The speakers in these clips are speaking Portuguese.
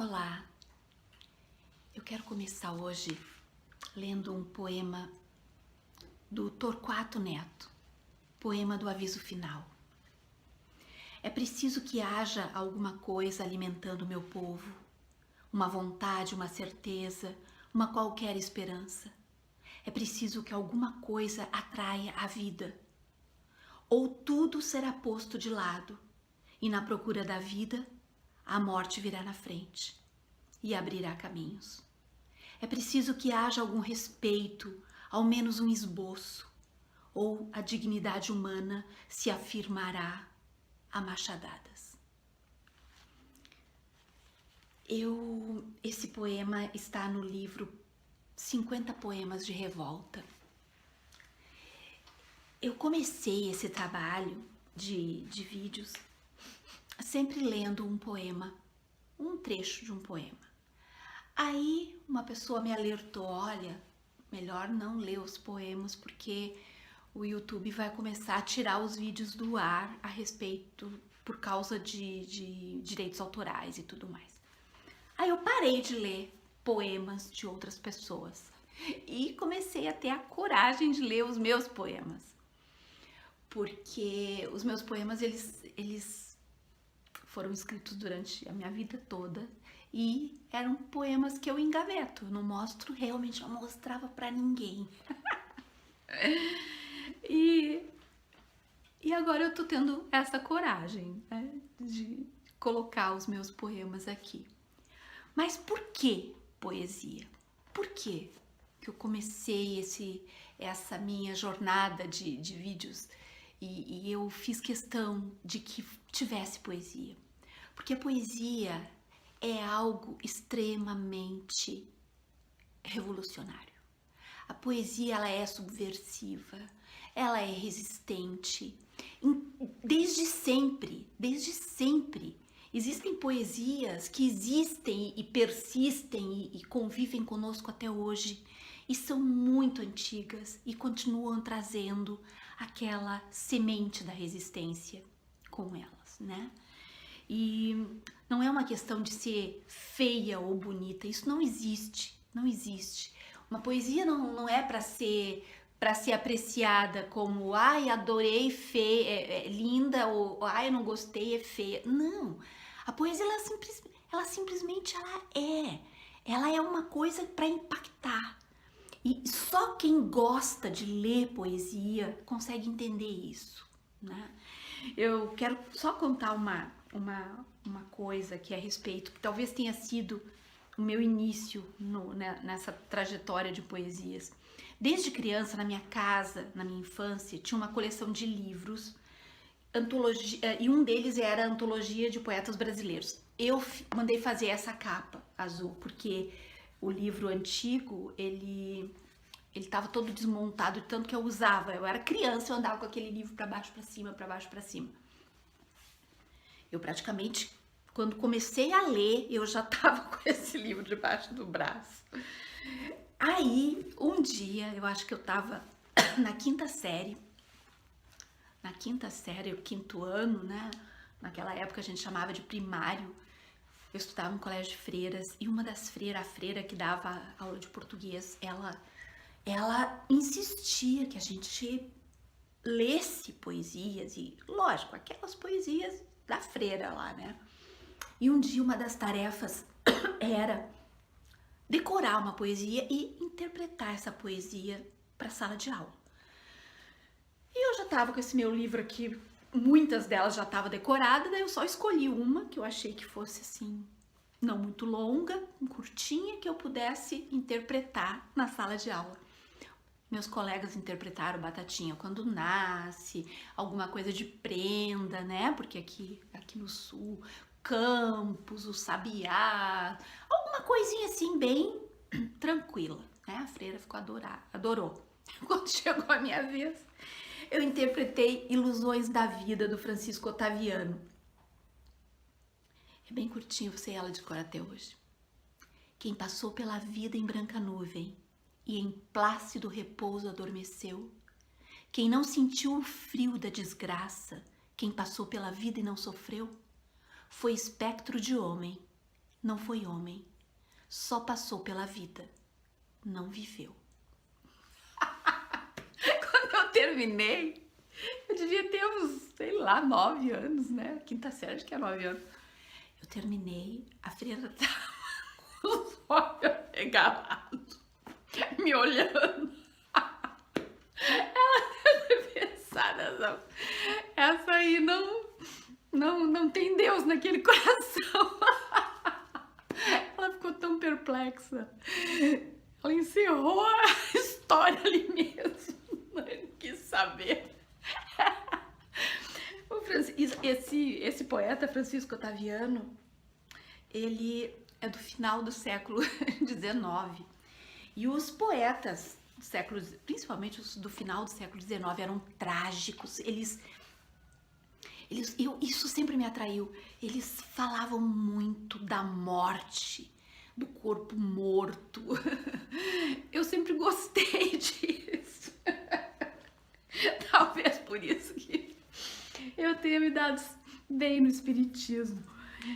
Olá, eu quero começar hoje lendo um poema do Torquato Neto, poema do aviso final. É preciso que haja alguma coisa alimentando meu povo, uma vontade, uma certeza, uma qualquer esperança. É preciso que alguma coisa atraia a vida, ou tudo será posto de lado, e na procura da vida, a morte virá na frente e abrirá caminhos. É preciso que haja algum respeito, ao menos um esboço, ou a dignidade humana se afirmará a machadadas. Esse poema está no livro 50 Poemas de Revolta. Eu comecei esse trabalho de vídeos sempre lendo um poema, um trecho de um poema. Aí uma pessoa me alertou, olha, melhor não ler os poemas porque o YouTube vai começar a tirar os vídeos do ar a respeito por causa de direitos autorais e tudo mais. Aí eu parei de ler poemas de outras pessoas e comecei a ter a coragem de ler os meus poemas. Porque os meus poemas, eles foram escritos durante a minha vida toda e eram poemas que eu engaveto, eu não mostro, realmente não mostrava pra ninguém. E agora eu tô tendo essa coragem, né, de colocar os meus poemas aqui. Mas por que poesia? Por que eu comecei essa minha jornada de vídeos e eu fiz questão de que tivesse poesia? Porque a poesia é algo extremamente revolucionário. A poesia, ela é subversiva, ela é resistente. Desde sempre, existem poesias que existem e persistem e convivem conosco até hoje e são muito antigas e continuam trazendo aquela semente da resistência com elas, né? E não é uma questão de ser feia ou bonita, isso não existe, não existe. Uma poesia não é para ser apreciada como, ai, adorei, feia, linda, ou ai, não gostei, é feia. Não, a poesia ela simplesmente ela é uma coisa para impactar. E só quem gosta de ler poesia consegue entender isso, né? Eu quero só contar uma coisa que é a respeito, que talvez tenha sido o meu início nessa trajetória de poesias. Desde criança, na minha casa, na minha infância, tinha uma coleção de livros, e um deles era a Antologia de Poetas Brasileiros. Eu mandei fazer essa capa azul, porque o livro antigo, ele estava todo desmontado, tanto que eu usava. Eu era criança, eu andava com aquele livro para baixo, para cima, para baixo, para cima. Eu praticamente, quando comecei a ler, eu já tava com esse livro debaixo do braço. Aí, um dia, eu acho que eu tava na quinta série, o quinto ano, né? Naquela época a gente chamava de primário. Eu estudava em colégio de freiras e uma das freiras, a freira que dava aula de português, ela insistia que a gente lesse poesias e, lógico, aquelas poesias da freira lá, né? E um dia uma das tarefas era decorar uma poesia e interpretar essa poesia para a sala de aula. E eu já tava com esse meu livro aqui, muitas delas já estavam decoradas, daí eu só escolhi uma que eu achei que fosse assim, não muito longa, curtinha, que eu pudesse interpretar na sala de aula. Meus colegas interpretaram Batatinha Quando Nasce, alguma coisa de prenda, né? Porque aqui no sul, Campos, o Sabiá, alguma coisinha assim bem tranquila, né? A freira ficou adorou. Quando chegou a minha vez, eu interpretei Ilusões da Vida, do Francisco Otaviano. É bem curtinho, você ela de cor até hoje. Quem passou pela vida em branca nuvem e em plácido repouso adormeceu. Quem não sentiu o frio da desgraça, quem passou pela vida e não sofreu, foi espectro de homem não foi homem, só passou pela vida, não viveu. Quando eu terminei, eu devia ter uns, sei lá, 9 anos, né? Quinta série, acho que é 9 anos. Eu terminei, a freira tava com os olhos arregalados, me olhando. Ela deve pensar essa aí não tem Deus naquele coração. Ela ficou tão perplexa. Ela encerrou a história ali mesmo. Não quis saber. Esse poeta Francisco Ottaviano, ele é do final do século XIX. E os poetas do século, principalmente os do final do século XIX, eram trágicos. Isso sempre me atraiu. Eles falavam muito da morte, do corpo morto. Eu sempre gostei disso. Talvez por isso que eu tenha me dado bem no espiritismo.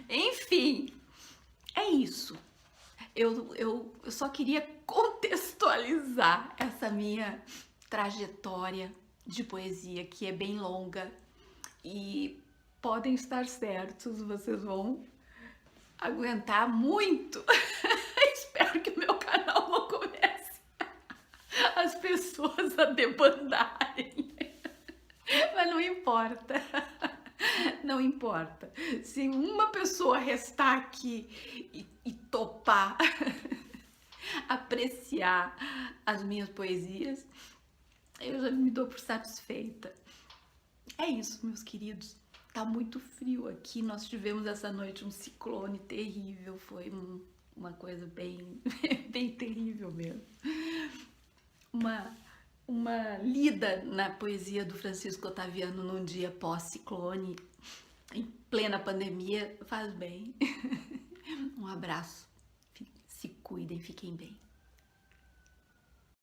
Enfim, é isso. Eu só queria contextualizar essa minha trajetória de poesia, que é bem longa. E podem estar certos, vocês vão aguentar muito. Espero que o meu canal não comece as pessoas a debandarem. Mas não importa. Não importa. Se uma pessoa restar aqui e topar apreciar as minhas poesias, eu já me dou por satisfeita. É isso, meus queridos. Tá muito frio aqui. Nós tivemos essa noite um ciclone terrível. Foi uma coisa bem, bem terrível mesmo. Uma lida na poesia do Francisco Ottaviano num dia pós-ciclone, em plena pandemia, faz bem. Um abraço. Se cuidem, fiquem bem.